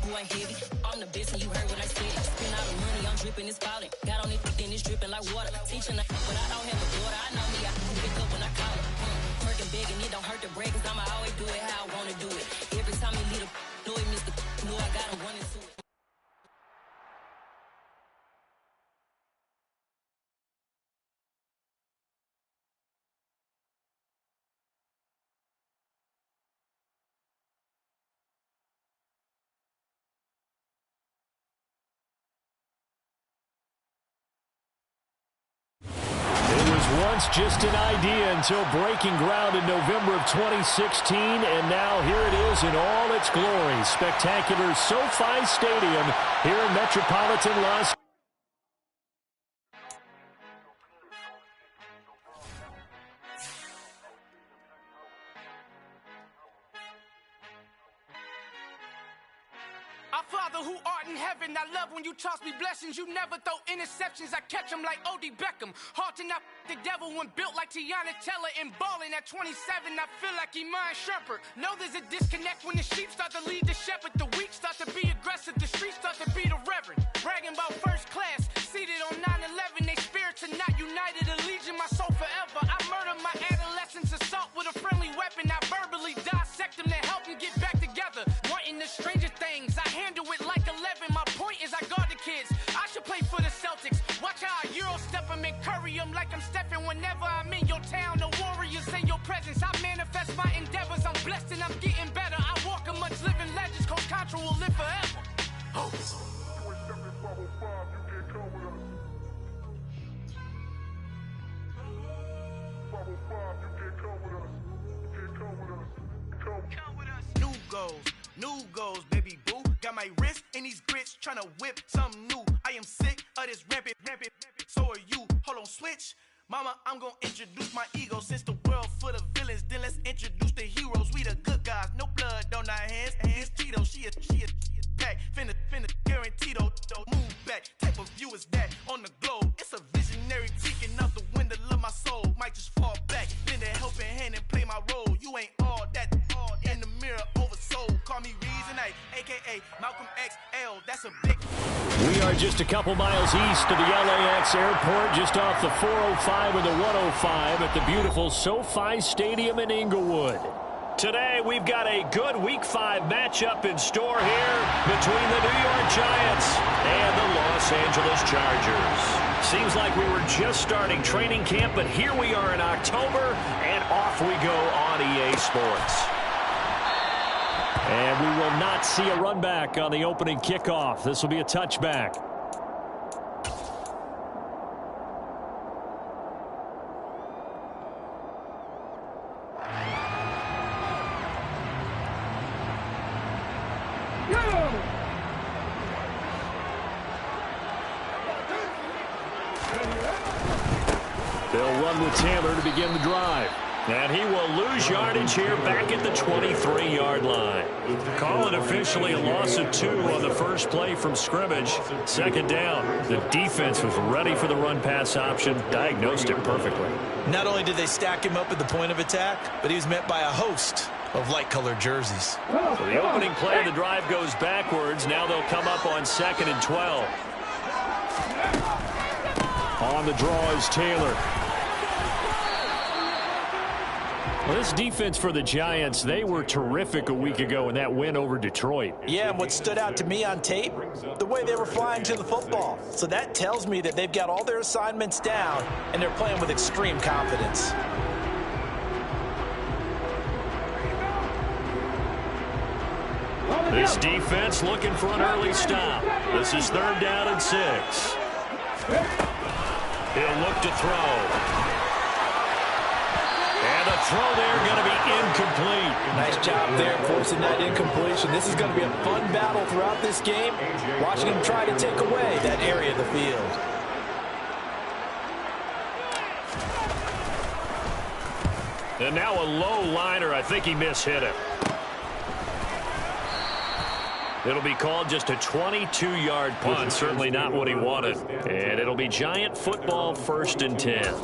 You ain't heavy. I'm the best and you heard what I said. Spend all the money, I'm dripping, it's falling. Got on it, then it's dripping like water. Teaching her, but I don't have a daughter. I know me, I can pick up when I call her. Working big and it don't hurt to break, cause I'ma always do it how I wanna do it. Every time he lead a know he missed the know I got him running to it. Once just an idea until breaking ground in November of 2016, and now here it is in all its glory. Spectacular SoFi Stadium here in Metropolitan Los. Our Father who art in heaven, I love when you toss me blessings. You never throw interceptions, I catch them like O.D. Beckham. Hard to not the devil when built like Tiana Teller. And balling at 27, I feel like Iman Shumpert. Know there's a disconnect when the sheep start to lead the shepherd. The weak start to be aggressive, the streets start to be the reverend. Bragging about first class, seated on 9/11. They spirits are not united, a legion, my soul forever. I murder my adolescence, assault with a friendly weapon. I verbally dissect them to help them get back together. Wanting the stranger things, I handle it like 11. My point is I guard the kids. I should play for the Celtics. Watch how I Euro step them and curry them like I'm Stephen. Whenever I'm in your town, the Warriors in your presence. I manifest my endeavors. I'm blessed and I'm getting better. I walk amongst living legends. Coach Contra will live forever. Oh. New goals, baby boo. Got my wrist in these grits, tryna whip something new. I am sick of this rampant. So are you. Hold on, switch. Mama, I'm gonna introduce my ego. Since the world full of villains, then let's introduce the heroes. We the good guys, no blood on our hands. Hands Tito, she a pack. Finna, guaranteed, move back. Type of view is that on the globe? It's a visionary peeking out the window of my soul. Might just fall back, lend a helping hand and play my role. You ain't all that in the mirror oversold. Call me Reason A, a.k.a. Malcolm XL. That's a big... We are just a couple miles east of the LAX airport, just off the 405 and the 105 at the beautiful SoFi Stadium in Inglewood. Today, we've got a good Week 5 matchup in store here between the New York Giants and the Los Angeles Chargers. Seems like we were just starting training camp, but here we are in October, and off we go on EA Sports. And we will not see a run back on the opening kickoff. This will be a touchback. They'll run with Taylor to begin the drive. And he will lose yardage here back at the 23-yard line. Call it officially a loss of 2 on the first play from scrimmage. Second down. The defense was ready for the run-pass option, diagnosed it perfectly. Not only did they stack him up at the point of attack, but he was met by a host of light-colored jerseys. So the opening play of the drive goes backwards. Now they'll come up on 2nd and 12. On the draw is Taylor. Well, this defense for the Giants, they were terrific a week ago in that win over Detroit. Yeah, and what stood out to me on tape, the way they were flying to the football. So that tells me that they've got all their assignments down, and they're playing with extreme confidence. This defense looking for an early stop. This is 3rd down and 6. He'll look to throw. And the throw there going to be incomplete. Nice job there forcing that incompletion. This is going to be a fun battle throughout this game. Watching him try to take away that area of the field. And now a low liner. I think he mishit him. It'll be called just a 22-yard punt. Certainly not what he wanted. And it'll be Giant football, 1st and 10.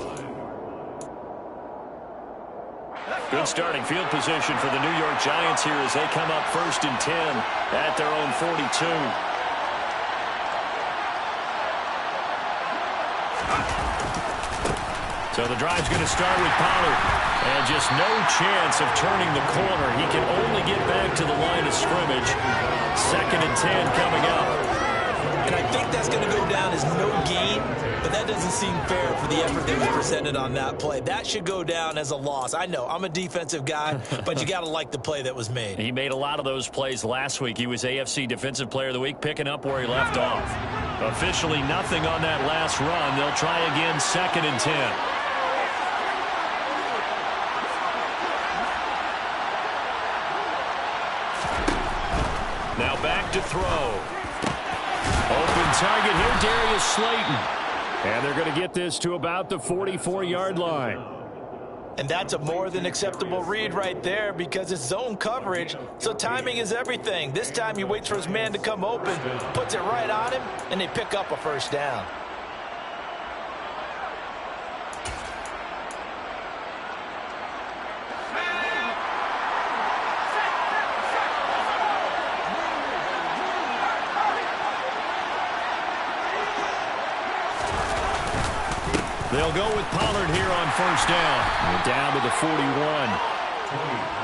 Good starting field position for the New York Giants here as they come up 1st and 10 at their own 42. So the drive's going to start with Pollard. And just no chance of turning the corner. He can only get back to the line of scrimmage. 2nd and 10 coming up. And I think that's going to go down as no gain, but that doesn't seem fair for the effort that was presented on that play. That should go down as a loss. I know, I'm a defensive guy, but you got to like the play that was made. He made a lot of those plays last week. He was AFC Defensive Player of the Week, picking up where he left off. Officially nothing on that last run. They'll try again 2nd and 10. Now back to throw. Open target here, Darius Slayton. And they're going to get this to about the 44-yard line. And that's a more than acceptable read right there because it's zone coverage, so timing is everything. This time he waits for his man to come open, puts it right on him, and they pick up a first down. They'll go with Pollard here on 1st down. We're down to the 41.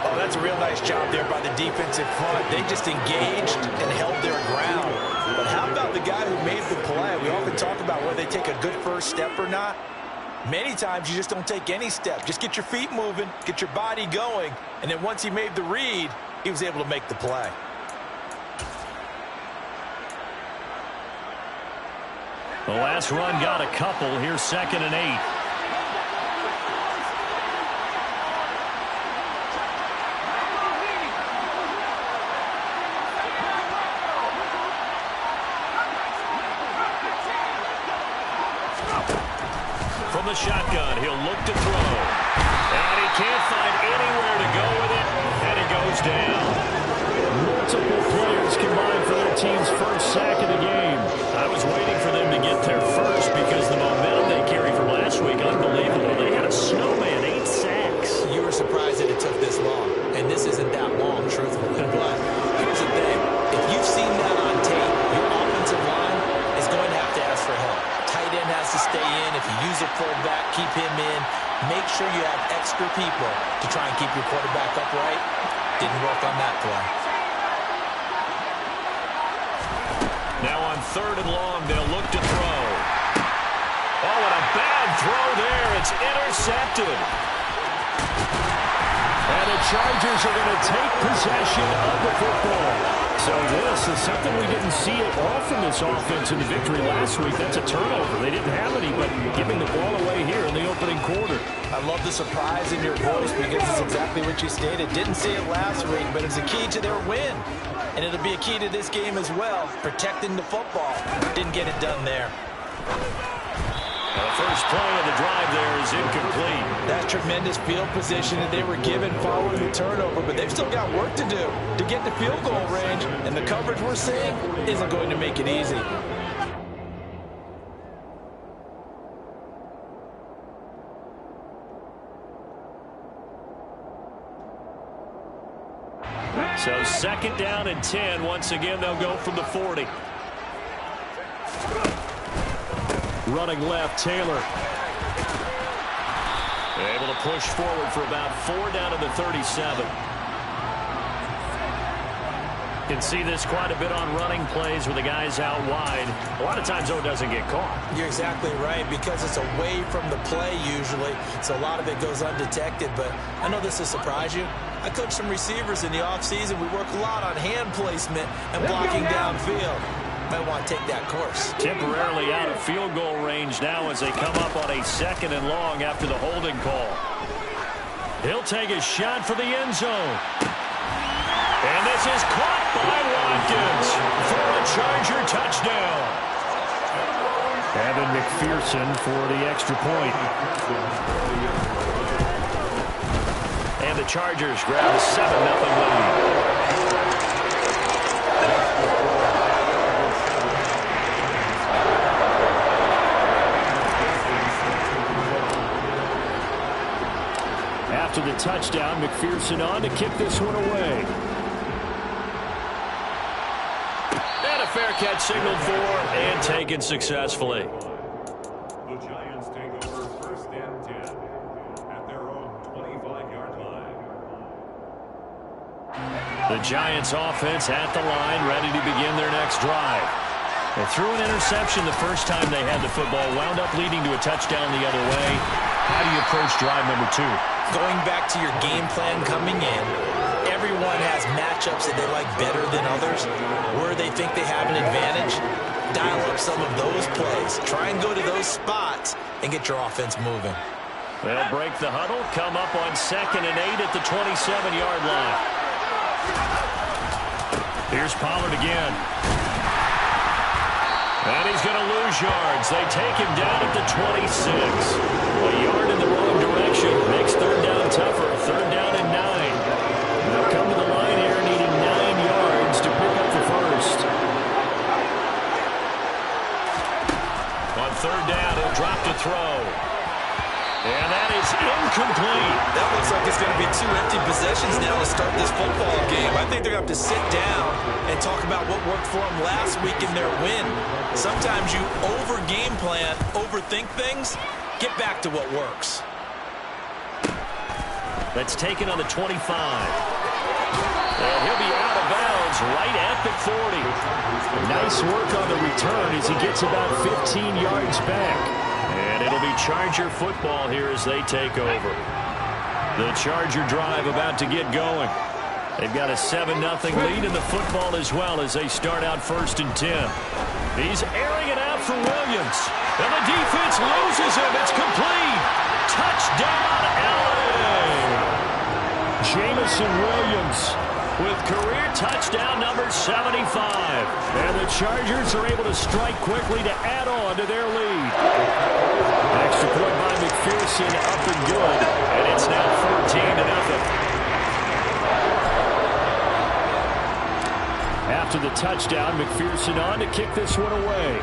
Oh, that's a real nice job there by the defensive front. They just engaged and held their ground. But how about the guy who made the play? We often talk about whether they take a good first step or not. Many times you just don't take any step. Just get your feet moving, get your body going, and then once he made the read, he was able to make the play. The last run got a couple. Here's 2nd and 8. From the shotgun, he'll look to throw. And he can't find anywhere to go with it, and it goes down. Multiple players combined for their team's first sack of the game. I was waiting for them to get there first because the momentum they carry from last week, unbelievable. They had a snowman, 8 sacks. You were surprised that it took this long, and this isn't that long, truthfully. But here's the thing. If you've seen that on tape, your offensive line is going to have to ask for help. Tight end has to stay in. If you use a fullback, keep him in. Make sure you have extra people to try and keep your quarterback upright. Didn't work on that play. Now on 3rd and long, they'll look to throw. Oh, and a bad throw there. It's intercepted. And the Chargers are going to take possession of the football. So this is something we didn't see it often, this offense in the victory last week. That's a turnover. They didn't have any, but giving the ball away here in the opening quarter. I love the surprise in your voice because it's exactly what you stated. Didn't see it last week, but it's a key to their win. And it'll be a key to this game as well, protecting the football. Didn't get it done there. The first play of the drive there is incomplete. That tremendous field position that they were given following the turnover, but they've still got work to do to get the field goal range, and the coverage we're seeing isn't going to make it easy. So 2nd down and 10. Once again, they'll go from the 40. Running left, Taylor. Able to push forward for about 4 down to the 37. Can see this quite a bit on running plays where the guy's out wide. A lot of times, though, it doesn't get caught. You're exactly right, because it's away from the play usually, so a lot of it goes undetected. But I know this will surprise you. I coach some receivers in the offseason. We work a lot on hand placement and blocking downfield. Might want to take that course. Temporarily out of field goal range now as they come up on a 2nd and long after the holding call. He'll take a shot for the end zone. And this is caught by Watkins for a Charger touchdown. Evan McPherson for the extra point. And the Chargers grab a 7-0 lead. After the touchdown, McPherson on to kick this one away. And a fair catch signaled for and taken successfully. The Giants take over first and 10 at their own 25-yard line. The Giants offense at the line, ready to begin their next drive. They threw an interception the first time they had the football, wound up leading to a touchdown the other way. How do you approach drive number 2? Going back to your game plan coming in, everyone has matchups that they like better than others. Where they think they have an advantage, dial up some of those plays. Try and go to those spots and get your offense moving. They'll break the huddle, come up on 2nd and 8 at the 27-yard line. Here's Pollard again. And he's going to lose yards. They take him down at the 26. A yard in the wrong direction makes third down tougher. Third down and 9. They'll come to the line here needing 9 yards to pick up the first. On third down, he'll drop to throw. And that is incomplete. That looks like it's going to be 2 empty possessions now to start this football game. I think they're going to have to sit down and talk about what worked for them last week in their win. Sometimes you over-game plan, overthink things. Get back to what works. That's taken on the 25. And he'll be out of bounds right at the 40. Nice work on the return as he gets about 15 yards back. And it'll be Charger football here as they take over. The Charger drive about to get going. They've got a 7-0 lead in the football as well as they start out 1st and 10. He's airing it out for Williams. And the defense loses him. It's complete. Touchdown, LA! Jamison Williams with career touchdown number 75. And the Chargers are able to strike quickly to add on to their lead. Extra point by McPherson, up and good. And it's now 14-0. After the touchdown, McPherson on to kick this one away.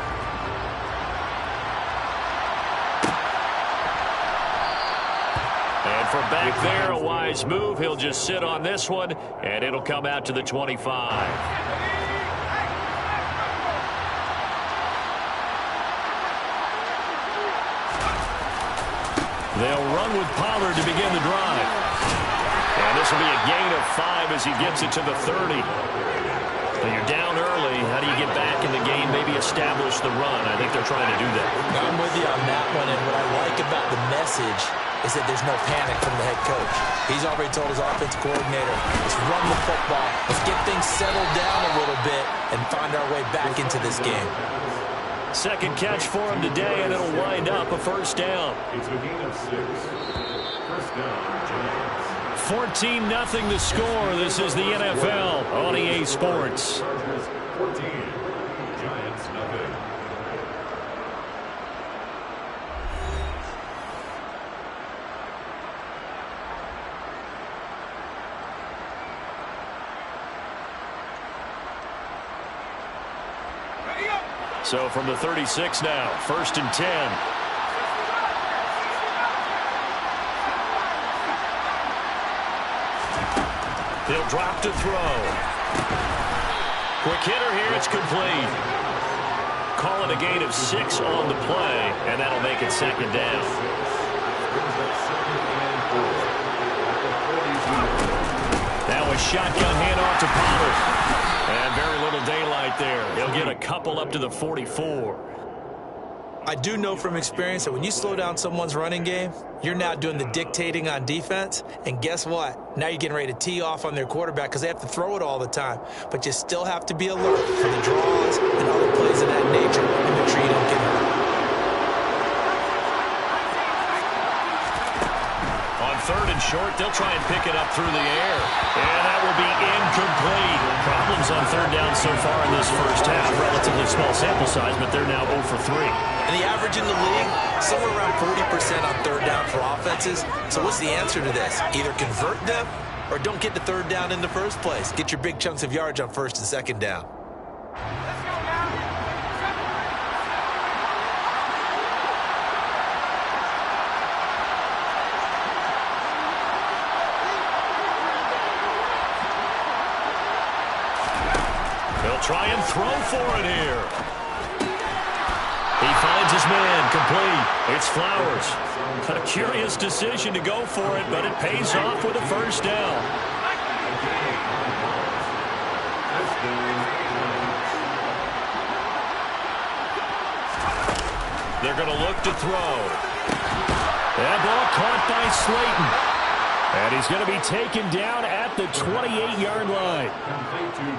And from back there, a wise move. He'll just sit on this one, and it'll come out to the 25. They'll run with Pollard to begin the drive. And this will be a gain of 5 as he gets it to the 30. When you're down early, how do you get back in the game, maybe establish the run? I think they're trying to do that. I'm with you on that one, and what I like about the message is that there's no panic from the head coach. He's already told his offensive coordinator, let's run the football, let's get things settled down a little bit and find our way back into this game. Second catch for him today, and it'll wind up a first down. It's a gain of 6. First down, Giants. 14-0 the score. This is the NFL on EA Sports. Chargers 14, Giants nothing. So from the 36 now, 1st and 10. He'll drop to throw. Quick hitter here, it's complete. Call it a gain of 6 on the play, and that'll make it 2nd down. That was shotgun handoff to Pollard. And very little daylight there. He'll get a couple up to the 44. I do know from experience that when you slow down someone's running game, you're now doing the dictating on defense. And guess what? Now you're getting ready to tee off on their quarterback because they have to throw it all the time. But you still have to be alert for the draws and other plays of that nature and make sure you don't get hurt. On 3rd and short, they'll try and pick it up through the air. And that will be incomplete. Problems on 3rd down so far in this first half. Relatively small sample size, but they're now 0 for 3. And the average in the league, somewhere around 40% on 3rd down for offenses. So what's the answer to this? Either convert them or don't get the 3rd down in the first place. Get your big chunks of yards on 1st and 2nd down. He'll try and throw for it here. He finds his man, complete. It's Flowers. A curious decision to go for it, but it pays off with a first down. They're going to look to throw. That ball caught by Slayton. And he's going to be taken down at the 28-yard line.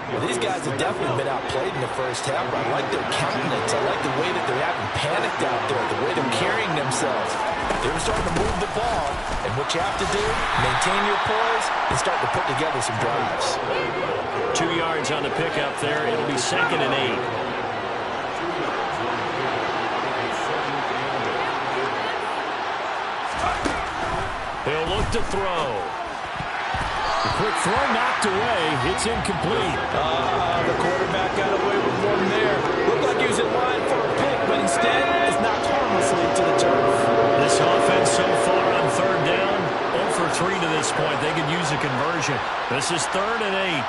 Well, these guys have definitely been outplayed in the first half. I like their countenance. I like the way that they haven't panicked out there, the way they're carrying themselves. They were starting to move the ball. And what you have to do, maintain your poise and start to put together some drives. 2 yards on the pickup there. It'll be 2nd and 8. He'll look to throw. The quick throw knocked away. It's incomplete. The quarterback got away with one there. Looked like he was in line for a pick, but instead it's knocked harmlessly to the turf. This offense so far on 3rd down, 0 for 3 to this point. They could use a conversion. This is 3rd and 8.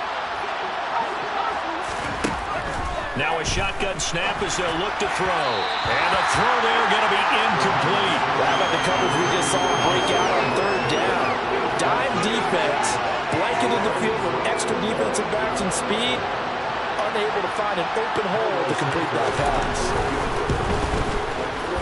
Now a shotgun snap as they'll look to throw. And a throw there going to be incomplete. How about the coverage we just saw break out on 3rd down? Dime defense, blanketed the field with extra defensive backs and speed, unable to find an open hole to complete that pass.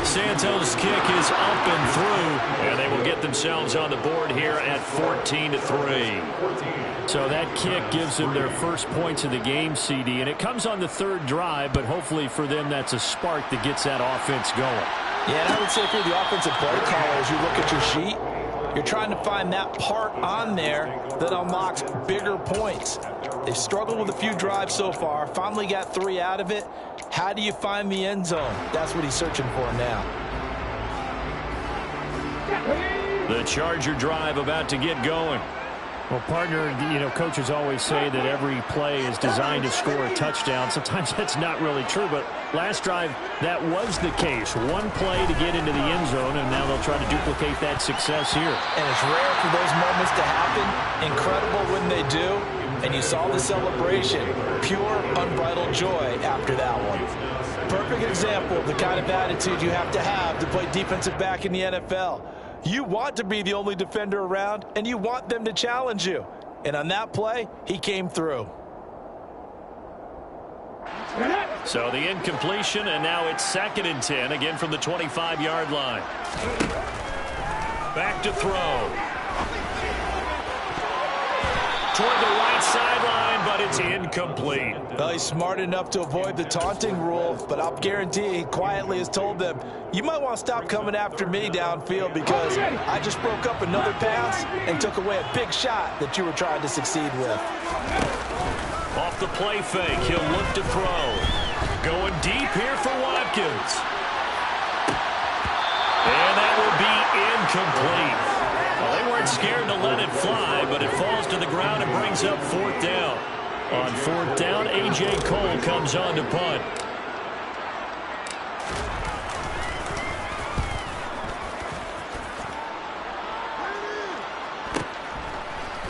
Santos' kick is up and through, and they will get themselves on the board here at 14-3. So that kick gives them their first points of the game, CD, and it comes on the 3rd drive, but hopefully for them that's a spark that gets that offense going. Yeah, and I would say if you're the offensive play caller, as you look at your sheet, you're trying to find that part on there that unlocks bigger points. They've struggled with a few drives so far, finally got 3 out of it. How do you find the end zone? That's what he's searching for now. The Charger drive about to get going. Well, partner, coaches always say that every play is designed to score a touchdown. Sometimes that's not really true, but last drive, that was the case. One play to get into the end zone, and now they'll try to duplicate that success here. And it's rare for those moments to happen. Incredible when they do. And you saw the celebration. Pure, unbridled joy after that one. Perfect example of the kind of attitude you have to play defensive back in the NFL. You want to be the only defender around, and you want them to challenge you. And on that play, he came through. So the incompletion, and now it's 2nd and 10, again from the 25-yard line. Back to throw. Toward the right sideline, but it's incomplete. Well, he's smart enough to avoid the taunting rule, but I'll guarantee he quietly has told them, you might want to stop coming after me downfield because I just broke up another pass and took away a big shot that you were trying to succeed with. Off the play fake, he'll look to throw. Going deep here for Watkins. And that will be incomplete. Well, they weren't scared to let it fly, but it falls to the ground and brings up 4th down. On 4th down, A.J. Cole comes on to punt.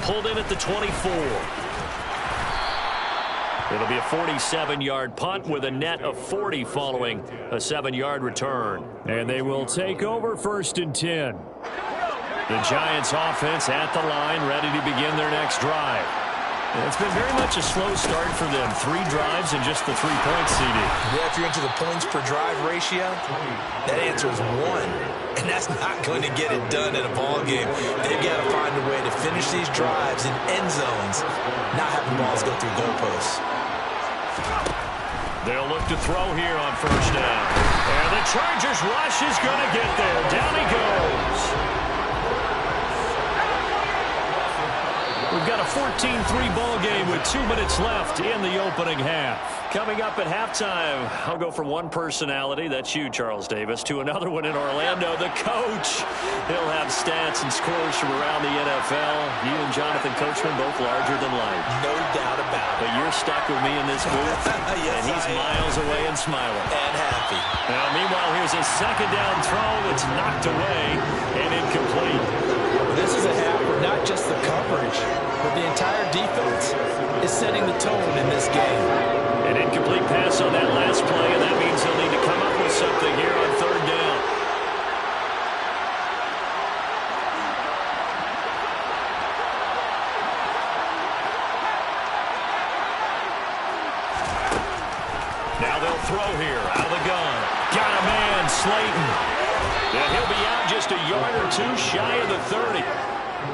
Pulled in at the 24. It'll be a 47-yard punt with a net of 40 following a 7-yard return. And they will take over 1st and 10. The Giants offense at the line, ready to begin their next drive. And it's been very much a slow start for them. 3 drives and just the 3 points, CD. Yeah, if you're into the points per drive ratio, that answer is 1. And that's not going to get it done in a ball game. They've got to find a way to finish these drives in end zones, not having balls go through goalposts. They'll look to throw here on 1st down. And the Chargers rush is going to get there. Down he goes. We've got a 14-3 ball game with 2 minutes left in the opening half. Coming up at halftime, I'll go from one personality, that's you, Charles Davis, to another one in Orlando, the coach. He'll have stats and scores from around the NFL. You and Jonathan Coachman both larger than life. No doubt about it. But you're stuck with me in this booth, yes, and he's miles away and smiling. And happy. Now, meanwhile, here's a 2nd down throw. It's knocked away and incomplete. This is a half where not just the coverage, but the entire defense is setting the tone in this game. An incomplete pass on that last play, and that means they'll need to come up with something here on third down. Now they'll throw here out of the gun. Got a man, Slayton. And he'll be out just a yard or two shy of the 30.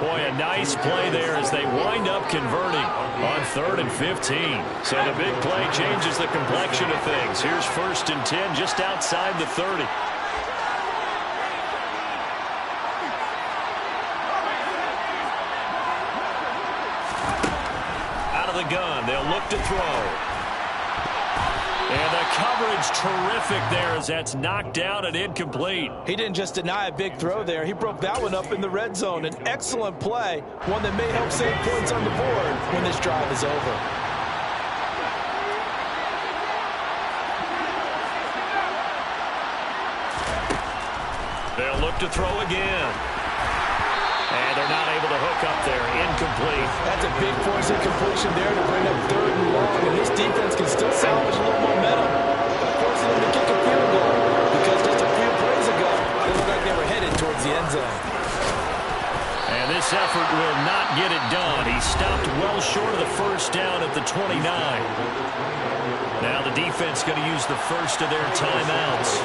Boy, a nice play there as they wind up converting on 3rd and 15. So the big play changes the complexion of things. Here's 1st and 10 just outside the 30. Out of the gun, they'll look to throw. And the coverage terrific there as that's knocked down and incomplete. He didn't just deny a big throw there. He broke that one up in the red zone. An excellent play, one that may help save points on the board when this drive is over. They'll look to throw again. And they're not able to hook up there. Incomplete. That's a big force incompletion there to bring up 3rd and long. And this defense can still salvage a little momentum by forcing them to kick a field goal. Because just a few plays ago, they looked like they were headed towards the end zone. And this effort will not get it done. He stopped well short of the first down at the 29. Now the defense going to use the first of their timeouts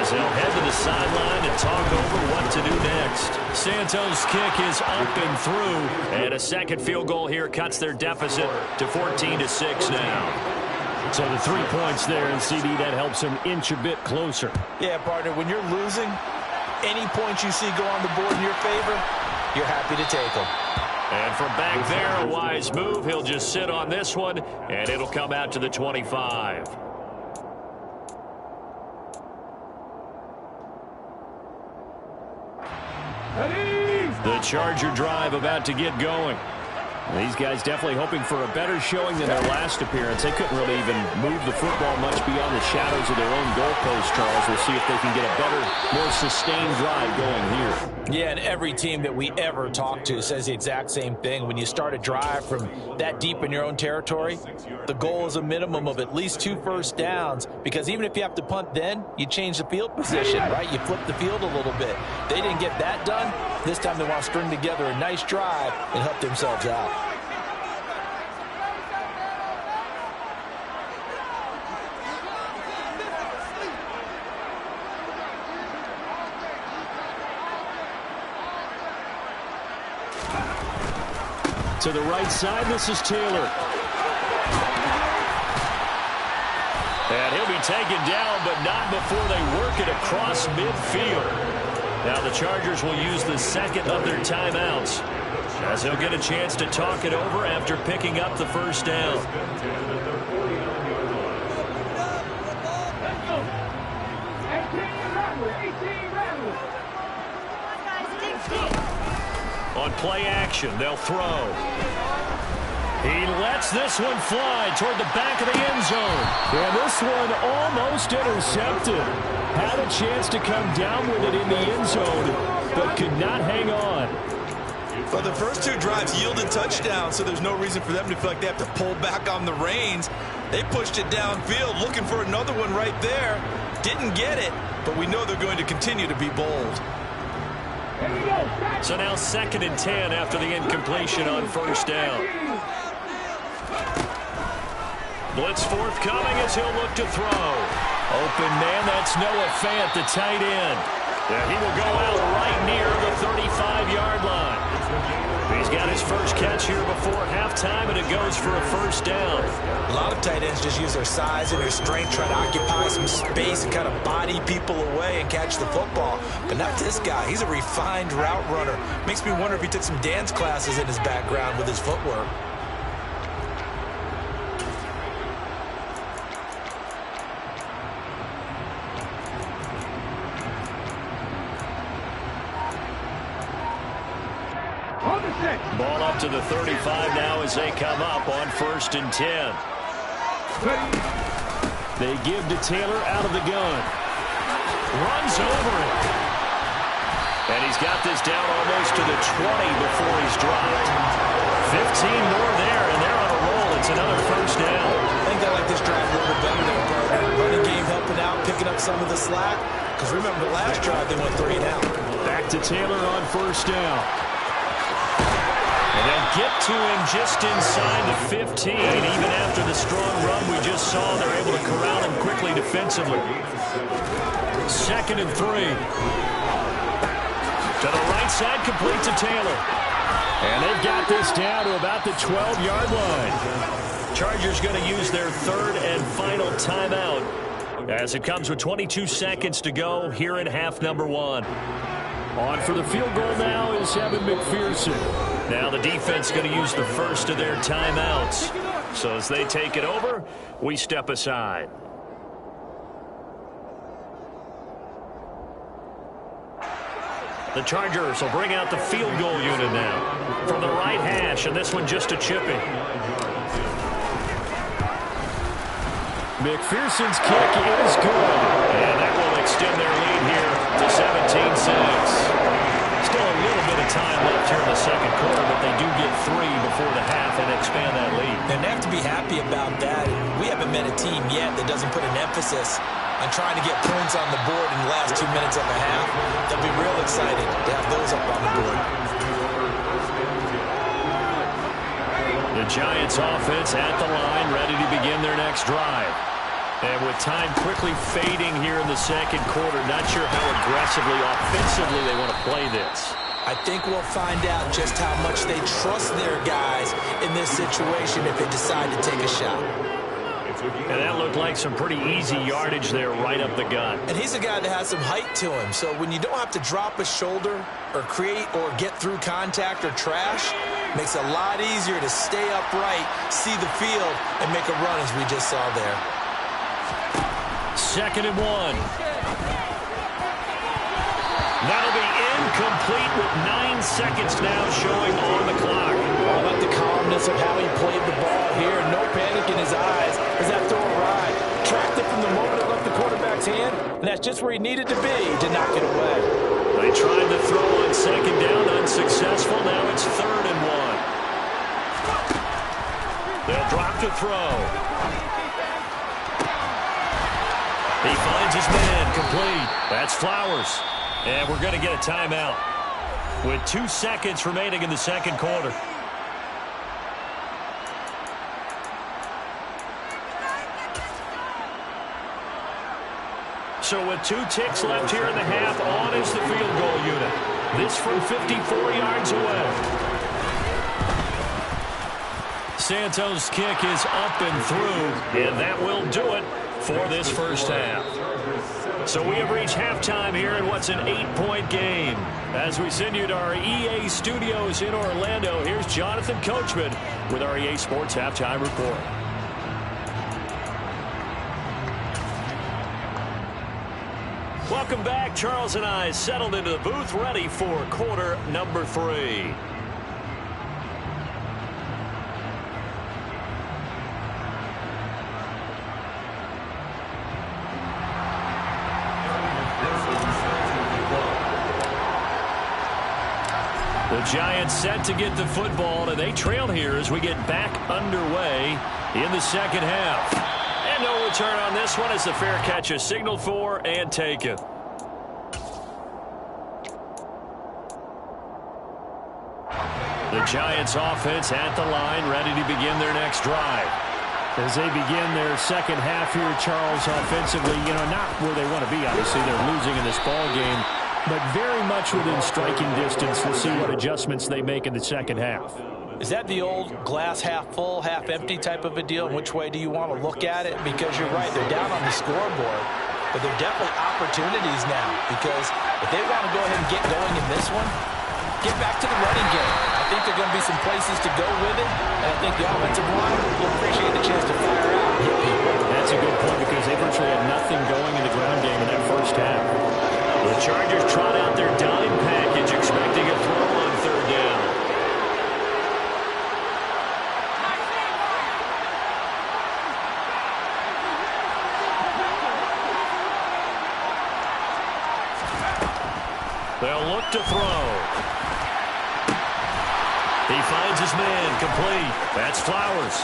as they'll head to the sideline and talk over what to do next. Santos' kick is up and through, and a second field goal here cuts their deficit to 14-6 now. So the 3 points there, and CD, that helps them inch a bit closer. Yeah, partner, when you're losing, any points you see go on the board in your favor, you're happy to take them. And from back there, a wise move. He'll just sit on this one, and it'll come out to the 25. The Charger drive about to get going. These guys definitely hoping for a better showing than their last appearance. They couldn't really even move the football much beyond the shadows of their own goalpost, Charles. We'll see if they can get a better, more sustained drive going here. Yeah, and every team that we ever talk to says the exact same thing. When you start a drive from that deep in your own territory, the goal is a minimum of at least 2 first downs, because even if you have to punt then, you change the field position, right? You flip the field a little bit. They didn't get that done. This time they want to string together a nice drive and help themselves out. To the right side, this is Taylor. And he'll be taken down, but not before they work it across midfield. Now the Chargers will use the second of their timeouts, as they'll get a chance to talk it over after picking up the first down. On play action, they'll throw. He lets this one fly toward the back of the end zone. And this one almost intercepted. Had a chance to come down with it in the end zone, but could not hang on. Well, the first 2 drives yielded touchdowns, so there's no reason for them to feel like they have to pull back on the reins. They pushed it downfield, looking for another one right there. Didn't get it, but we know they're going to continue to be bold. So now 2nd and 10 after the incompletion on first down. Blitz forthcoming as he'll look to throw. Open man, that's Noah Fant, the tight end. Yeah, he will go out right near the 35-yard line. He's got his first catch here before halftime, and it goes for a first down. A lot of tight ends just use their size and their strength, try to occupy some space and kind of body people away and catch the football. But not this guy. He's a refined route runner. Makes me wonder if he took some dance classes in his background with his footwork. Ball up to the 35 now as they come up on 1st and 10. They give to Taylor out of the gun. Runs over it. And he's got this down almost to the 20 before he's dropped. 15 more there, and they're on a roll at It's another first down. I think I like this drive a little bit better there, partner. Running game helping out, picking up some of the slack. Because remember, the last drive they went 3 and out. Back to Taylor on first down. And they'll get to him just inside the 15. Even after the strong run we just saw, they're able to corral him quickly defensively. 2nd and 3. To the right side, complete to Taylor. And they've got this down to about the 12-yard line. Chargers going to use their 3rd and final timeout as it comes with 22 seconds to go here in half number 1. On for the field goal now is Evan McPherson. Now the defense going to use the first of their timeouts. So as they take it over, we step aside. The Chargers will bring out the field goal unit now from the right hash, and this one just a chipping. McPherson's kick is good, and that will extend their lead here to 17-6. Still a little bit of time left here in the second quarter, but they do get 3 before the half and expand that lead. And they have to be happy about that. We haven't met a team yet that doesn't put an emphasis on trying to get points on the board in the last 2 minutes of the half. They'll be real excited to have those up on the board. The Giants offense at the line, ready to begin their next drive. And with time quickly fading here in the second quarter, not sure how aggressively, offensively they want to play this. I think we'll find out just how much they trust their guys in this situation if they decide to take a shot. And that looked like some pretty easy yardage there right up the gut. And he's a guy that has some height to him. So when you don't have to drop a shoulder or create or get through contact or trash, makes it a lot easier to stay upright, see the field, and make a run as we just saw there. 2nd and 1. That'll be incomplete with 9 seconds now showing on the clock. I like the calmness of how he played the ball here. No panic in his eyes as that throw arrived. Tracked it from the moment it left the quarterback's hand, and that's just where he needed to be to knock it away. They tried to throw on 2nd down, unsuccessful. Now it's 3rd and 1. They'll drop to throw. He finds his man, complete. That's Flowers. And we're going to get a timeout with 2 seconds remaining in the second quarter. So with 2 ticks left here in the half, on is the field goal unit. This from 54 yards away. Santos' kick is up and through, and that will do it for this first half. So we have reached halftime here in what's an 8-point game. As we send you to our EA studios in Orlando, here's Jonathan Coachman with our EA Sports Halftime Report. Welcome back. Charles and I settled into the booth, ready for quarter number 3. The Giants set to get the football, and they trail here as we get back underway in the second half. And no return on this one as the fair catch is signaled for and taken. The Giants offense at the line, ready to begin their next drive. As they begin their second half here, Charles, offensively, not where they want to be. Obviously, they're losing in this ball game, but very much within striking distance. We'll see what adjustments they make in the second half. Is that the old glass half full, half empty type of a deal? And which way do you want to look at it? Because you're right, they're down on the scoreboard, but they're definitely opportunities now. Because if they want to go ahead and get going in this one, get back to the running game. I think there are going to be some places to go with it, and I think the offensive line will appreciate the chance to fire out and hit people. That's a good point because they virtually had nothing going in the ground game in that first half. The Chargers trot out their dime package, expecting a throw on 3rd down. They'll look to throw. He finds his man, complete. That's Flowers.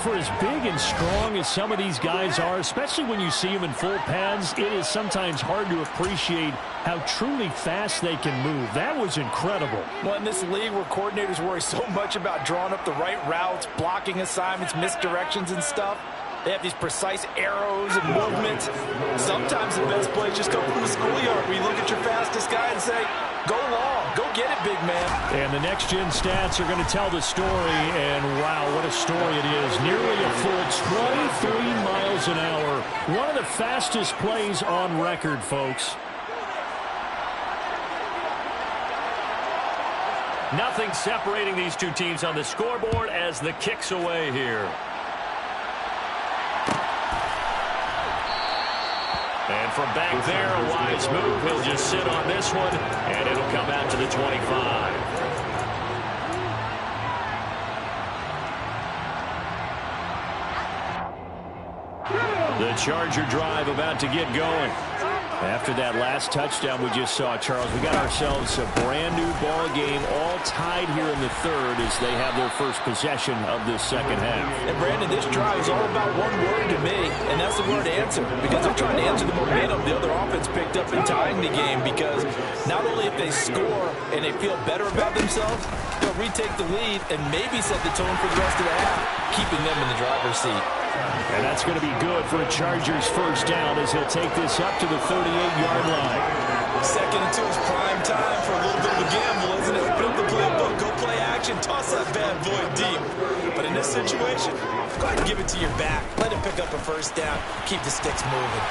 for as big and strong as some of these guys are, especially when you see them in full pads, it is sometimes hard to appreciate how truly fast they can move. That was incredible. Well, in this league where coordinators worry so much about drawing up the right routes, blocking assignments, misdirections and stuff, they have these precise arrows and movements. Sometimes the best plays just come from the schoolyard where you look at your fastest guy and say, go long, go get it, big man. And the next-gen stats are going to tell the story, and wow, what a story it is. Nearly a full 23 miles an hour. One of the fastest plays on record, folks. Nothing separating these two teams on the scoreboard as the kick's away here. And from back there, a wise move. He'll just sit on this one, and it'll come out to the 25. The Charger drive about to get going. After that last touchdown we just saw, Charles, we got ourselves a brand-new ball game, all tied here in the third as they have their first possession of this second half. And, Brandon, this drive is all about one word to me, and that's the word answer, because they're trying to answer the momentum the other offense picked up in tying the game, because not only if they score and they feel better about themselves, they'll retake the lead and maybe set the tone for the rest of the half, keeping them in the driver's seat. And that's going to be good for a Chargers first down as he'll take this up to the 38-yard line. Second and 2 is prime time for a little bit of a gamble, isn't it? Open up the playbook, go play action, toss that bad boy deep. But in this situation, go ahead and give it to your back. Let him pick up a first down. Keep the sticks moving.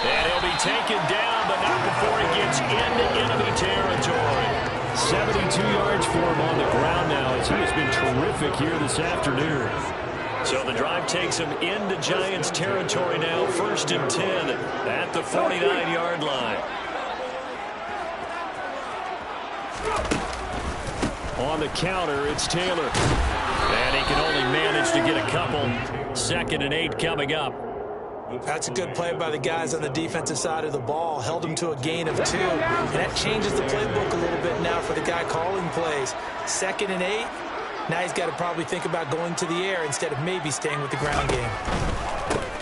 And he'll be taken down, but not before he gets into enemy territory. 72 yards for him on the ground now as he has been terrific here this afternoon. So the drive takes him into Giants territory now. 1st and 10 at the 49-yard line. On the counter, it's Taylor. And he can only manage to get a couple. 2nd and 8 coming up. That's a good play by the guys on the defensive side of the ball. Held him to a gain of 2. And that changes the playbook a little bit now for the guy calling plays. 2nd and 8. Now he's got to probably think about going to the air instead of maybe staying with the ground game.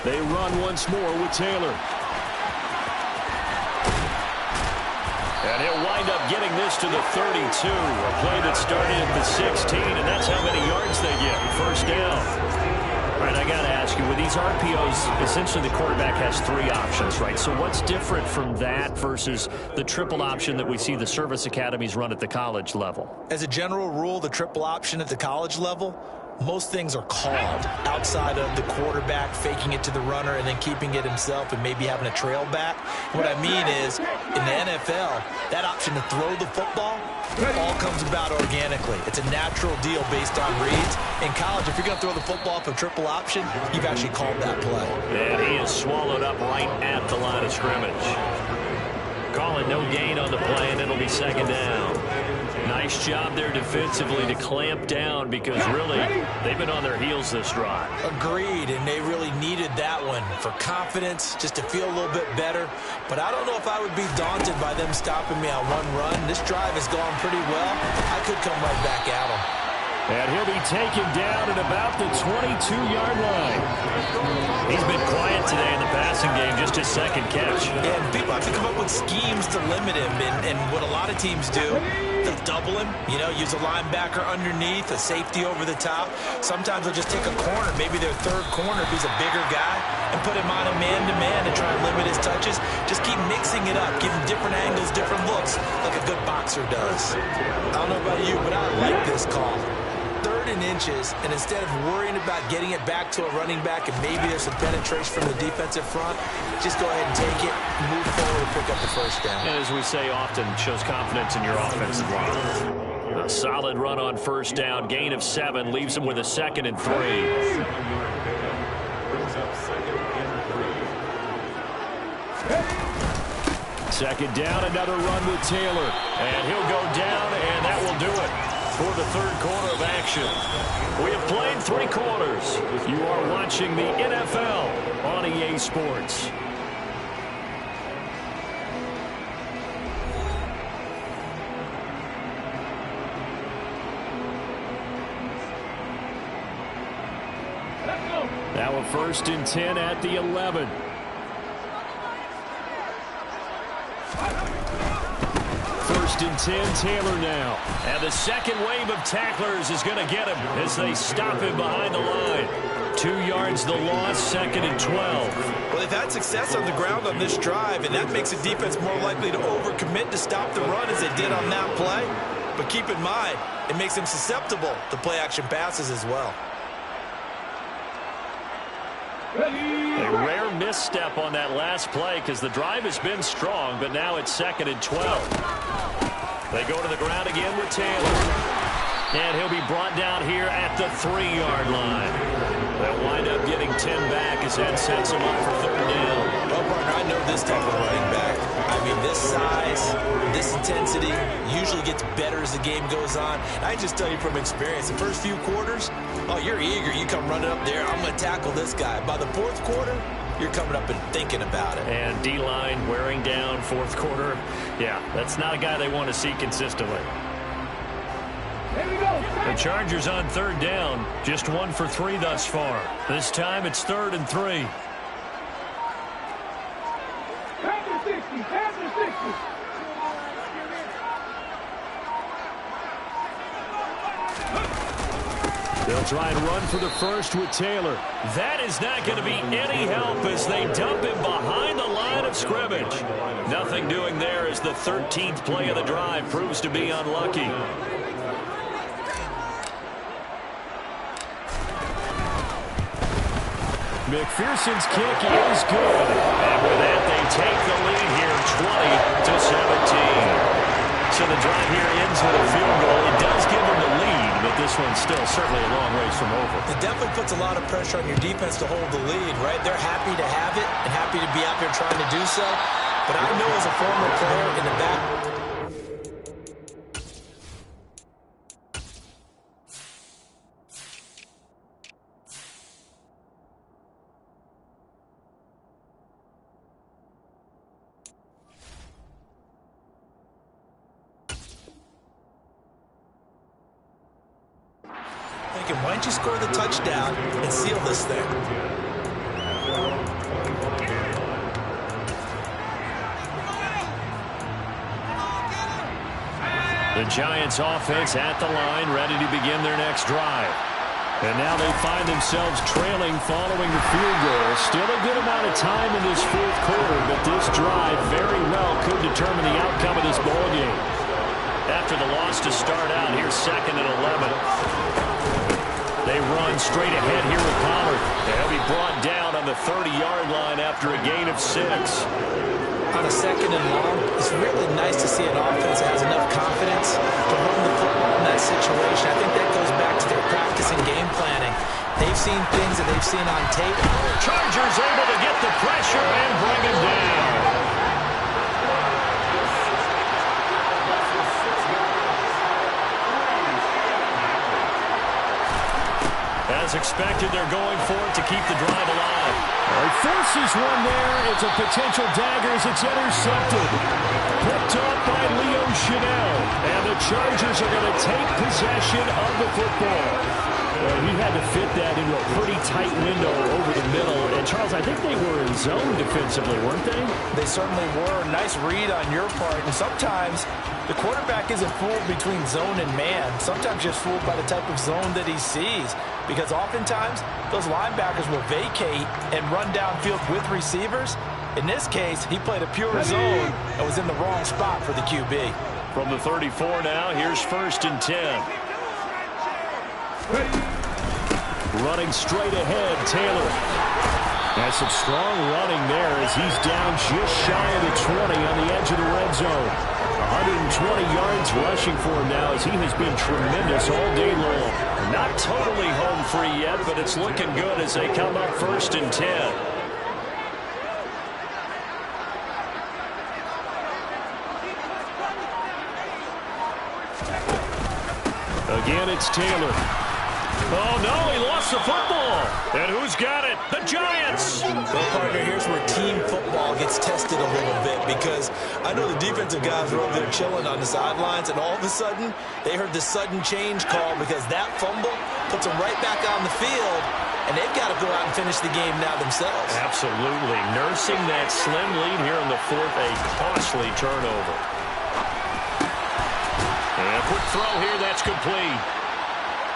They run once more with Taylor. And he'll wind up getting this to the 32. A play that started at the 16, and that's how many yards they get. First down. All right, I got to ask you, with these RPOs, essentially the quarterback has 3 options, right? So what's different from that versus the triple option that we see the service academies run at the college level? As a general rule, the triple option at the college level, most things are called outside of the quarterback faking it to the runner and then keeping it himself and maybe having a trail back. What I mean is, in the NFL, that option to throw the football all comes about organically. It's a natural deal based on reads. In college, if you're going to throw the football for triple option, you've actually called that play. And he is swallowed up right at the line of scrimmage. Calling no gain on the play, and it'll be 2nd down. Nice job there defensively to clamp down because really they've been on their heels this drive. Agreed, and they really needed that one for confidence, just to feel a little bit better. But I don't know if I would be daunted by them stopping me on one run. This drive has gone pretty well. I could come right back at them. And he'll be taken down at about the 22-yard line. He's been quiet today in the passing game, just his 2nd catch. And people have to come up with schemes to limit him. And what a lot of teams do, they'll double him, use a linebacker underneath, a safety over the top. Sometimes they'll just take a corner, maybe their 3rd corner if he's a bigger guy, and put him on a man-to-man and try and limit his touches. Just keep mixing it up, give him different angles, different looks, like a good boxer does. I don't know about you, but I like this call. 3rd and inches, and instead of worrying about getting it back to a running back and maybe there's some penetration from the defensive front, just go ahead and take it, move forward, and pick up the first down. And as we say often, shows confidence in your offensive line. A solid run on first down, gain of 7, leaves him with a 2nd and 3. Second down, another run with Taylor. And he'll go down, and that will do it for the 3rd quarter of action. We have played 3 quarters. You are watching the NFL on EA Sports. Now a 1st and 10 at the 11. First and 10, Taylor now. And the second wave of tacklers is going to get him as they stop him behind the line. 2 yards the loss, 2nd and 12. Well, they've had success on the ground on this drive, and that makes the defense more likely to overcommit to stop the run as they did on that play. But keep in mind, it makes them susceptible to play-action passes as well. A rare misstep on that last play because the drive has been strong, but now it's 2nd and 12. They go to the ground again with Taylor. And he'll be brought down here at the 3-yard line. They'll wind up getting 10 back as that sets them up for 3rd down. Well, partner, I know this type of running back. I mean, this size, this intensity usually gets better as the game goes on. I just tell you from experience, the first few quarters, oh, you're eager. You come running up there, I'm going to tackle this guy. By the 4th quarter, you're coming up and thinking about it. And D-line wearing down 4th quarter. Yeah, that's not a guy they want to see consistently. The Chargers on 3rd down, just 1 for 3 thus far. This time it's 3rd and 3. They'll try and run for the first with Taylor. That is not going to be any help as they dump him behind the line of scrimmage. Nothing doing there as the 13th play of the drive proves to be unlucky. McPherson's kick is good. And with that, they take the lead here 20-17. So the drive here ends with a field goal. It does give them the lead, but this one's still certainly a long ways from over. It definitely puts a lot of pressure on your defense to hold the lead, right? They're happy to have it and happy to be out there trying to do so. But I know as a former player in the back, thinking, why don't you score the touchdown and seal this thing? The Giants offense at the line, ready to begin their next drive. And now they find themselves trailing following the field goal. Still a good amount of time in this 4th quarter, but this drive very well could determine the outcome of this ball game. After the loss to start out, here's 2nd and 11. They run straight ahead here with Pollard. They'll be brought down on the 30-yard line after a gain of 6. On a 2nd and long, it's really nice to see an offense that has enough confidence to run the football in that situation. I think that goes back to their practice and game planning. They've seen things that they've seen on tape. Chargers able to get the pressure and bring him down. As expected, they're going for it to keep the drive alive. He forces one there. It's a potential dagger as it's intercepted. Picked up by Leo Chanel. And the Chargers are going to take possession of the football. Well, he had to fit that into a pretty tight window over the middle. And, Charles, I think they were in zone defensively, weren't they? They certainly were. Nice read on your part. And sometimes the quarterback isn't fooled between zone and man. Sometimes just fooled by the type of zone that he sees. Because oftentimes, those linebackers will vacate and run downfield with receivers. In this case, he played a pure zone and was in the wrong spot for the QB. From the 34 now, here's 1st and 10. Running straight ahead, Taylor. Has some strong running there as he's down just shy of the 20 on the edge of the red zone. 120 yards rushing for him now as he has been tremendous all day long. Not totally home free yet, but it's looking good as they come up 1st and 10. Again, it's Taylor. Oh, no, he lost the football. And who's got it? The Giants. Well, partner, here's where team football gets tested a little bit because I know the defensive guys were over there chilling on the sidelines, and all of a sudden, they heard the sudden change call because that fumble puts them right back on the field. and they've got to go out and finish the game now themselves. Absolutely. Nursing that slim lead here in the fourth, a costly turnover. And a quick throw here, that's complete.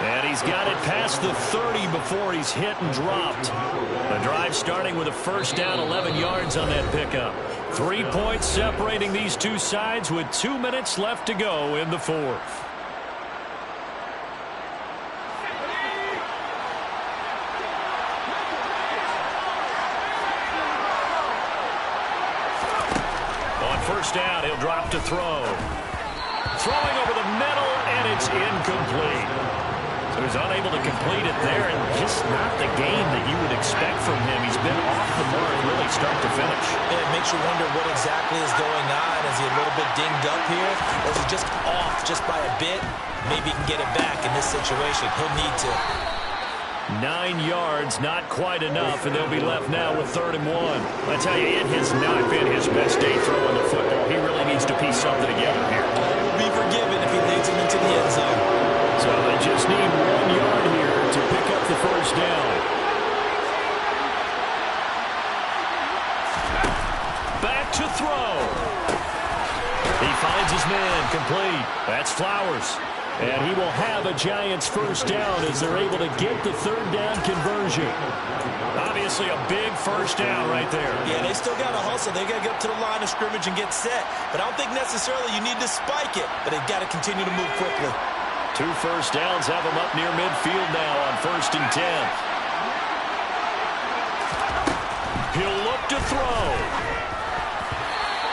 And he's got it past the 30 before he's hit and dropped. The drive starting with a first down, 11 yards on that pickup. 3 points separating these two sides with 2 minutes left to go in the fourth. On first down, he'll drop to throw. Throwing over the middle, and it's incomplete. So he's unable to complete it there, and just not the game that you would expect from him. He's been off the mark really start to finish. Yeah, it makes you wonder what exactly is going on. Is he a little bit dinged up here, or is he just off just by a bit? Maybe he can get it back in this situation. He'll need to. 9 yards, not quite enough, and they'll be left now with 3rd and 1. I tell you, it has not been his best day throwing the football. He really needs to piece something together here. He'll be forgiven if he leads him into the end zone. So they just need 1 yard here to pick up the first down. Back to throw. He finds his man, complete. That's Flowers. And he will have a Giants first down as they're able to get the 3rd down conversion. Obviously a big first down right there. Yeah, they still got to hustle. They got to get up to the line of scrimmage and get set. But I don't think necessarily you need to spike it. But they've got to continue to move quickly. 2 first downs have him up near midfield now on 1st and 10. He'll look to throw.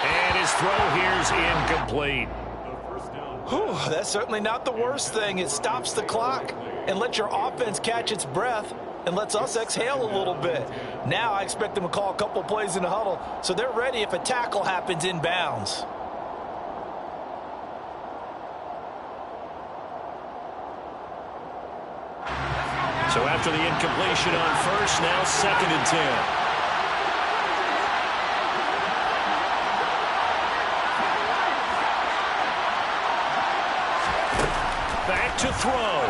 And his throw here's incomplete. Whew, that's certainly not the worst thing. It stops the clock and lets your offense catch its breath and lets us exhale a little bit. Now I expect them to call a couple plays in the huddle so they're ready if a tackle happens inbounds. So after the incompletion on first, now 2nd and 10. Back to throw.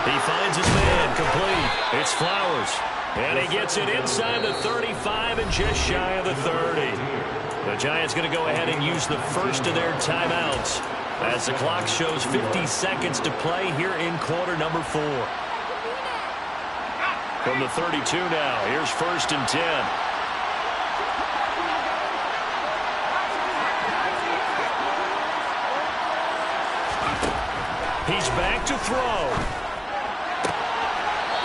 He finds his man, complete. It's Flowers. And he gets it inside the 35 and just shy of the 30. The Giants going to go ahead and use the first of their timeouts as the clock shows 50 seconds to play here in quarter number 4. From the 32 now, here's 1st and 10. He's back to throw.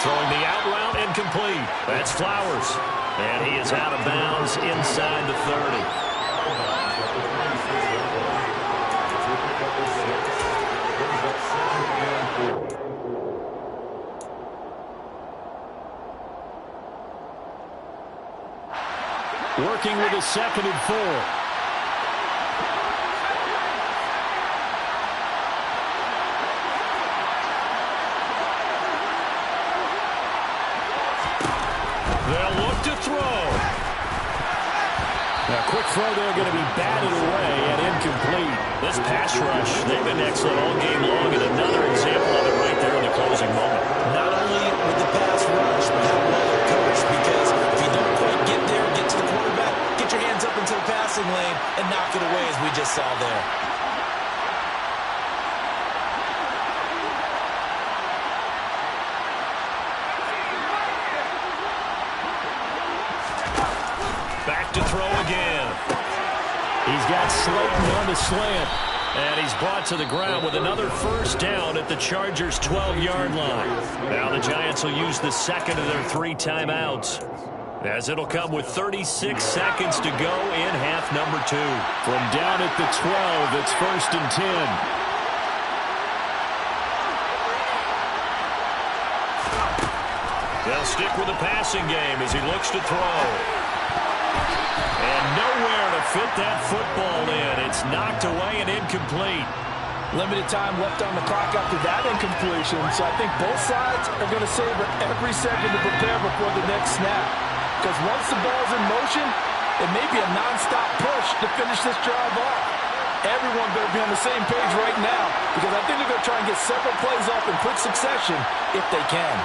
Throwing the out route incomplete. That's Flowers. And he is out of bounds inside the 30. Working with a 2nd and 4. They'll look to throw. A quick throw there going to be batted away and incomplete. This pass rush, they've been excellent all game long, and another example of it right there in the closing moment. Not only with the pass rush, but how well they're coached, because if you don't quite get there, get to the quarterback, get your hands up into the passing lane and knock it away as we just saw there. Back to throw again. He's got Slayton on the slant. And he's brought to the ground with another first down at the Chargers' 12-yard line. Now the Giants will use the 2nd of their 3 timeouts, as it'll come with 36 seconds to go in half number 2. From down at the 12, it's 1st and 10. They'll stick with the passing game as he looks to throw. And nowhere to fit that football in. It's knocked away and incomplete. Limited time left on the clock after that incompletion, so I think both sides are going to savor every second to prepare before the next snap. Because once the ball's in motion, it may be a non-stop push to finish this drive off. Every everyone better be on the same page right now, because I think they're going to try and get several plays off in quick succession if they can.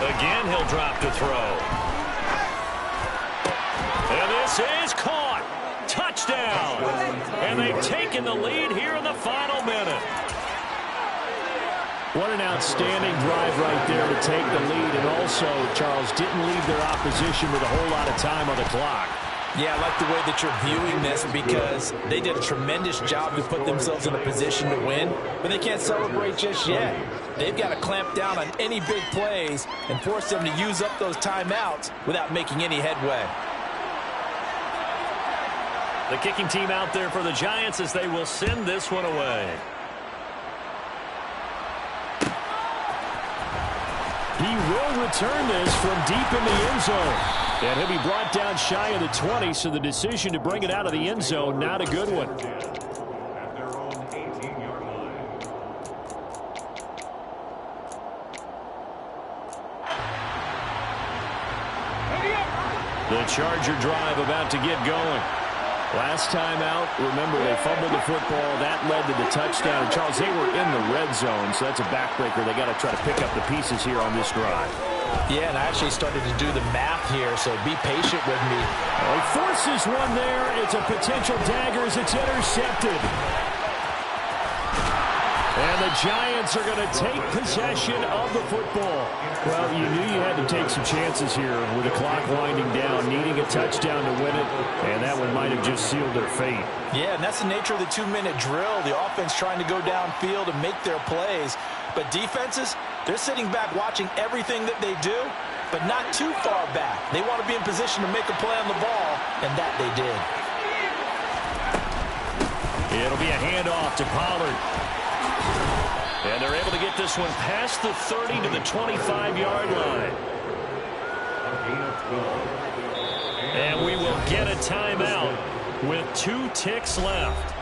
Again, he'll drop to throw. And this is caught. Touchdown. And they've taken the lead here in the final minute. What an outstanding drive right there to take the lead. And also, Charles, didn't leave their opposition with a whole lot of time on the clock. Yeah, I like the way that you're viewing this, because they did a tremendous job to put themselves in a position to win, but they can't celebrate just yet. They've got to clamp down on any big plays and force them to use up those timeouts without making any headway. The kicking team out there for the Giants as they will send this one away. He will return this from deep in the end zone. And he'll be brought down shy of the 20, so the decision to bring it out of the end zone, not a good one. At their own 18-yard line. The Charger drive about to get going. Last time out, remember, they fumbled the football. That led to the touchdown. And Charles, they were in the red zone, so that's a backbreaker. They got to try to pick up the pieces here on this drive. Yeah, and I actually started to do the math here, so be patient with me. He forces one there. It's a potential dagger as it's intercepted. And the Giants are going to take possession of the football. Well, you knew you had to take some chances here with the clock winding down, needing a touchdown to win it, and that one might have just sealed their fate. Yeah, and that's the nature of the 2-minute drill. The offense trying to go downfield and make their plays. But defenses, they're sitting back watching everything that they do, but not too far back. They want to be in position to make a play on the ball, and that they did. It'll be a handoff to Pollard. And they're able to get this one past the 30 to the 25-yard line. And we will get a timeout with 2 ticks left.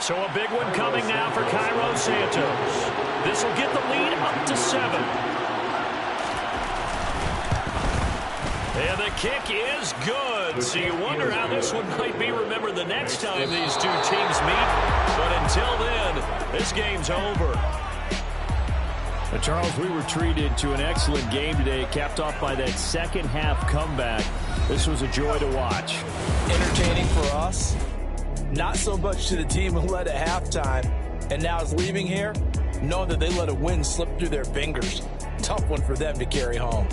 So a big one coming now for Cairo Santos. This will get the lead up to 7. And the kick is good. So you wonder how this one might be remembered the next time these two teams meet. But until then, this game's over. But Charles, we were treated to an excellent game today, capped off by that second half comeback. This was a joy to watch. Entertaining for us. Not so much to the team who led at halftime and now is leaving here knowing that they let a win slip through their fingers. Tough one for them to carry home.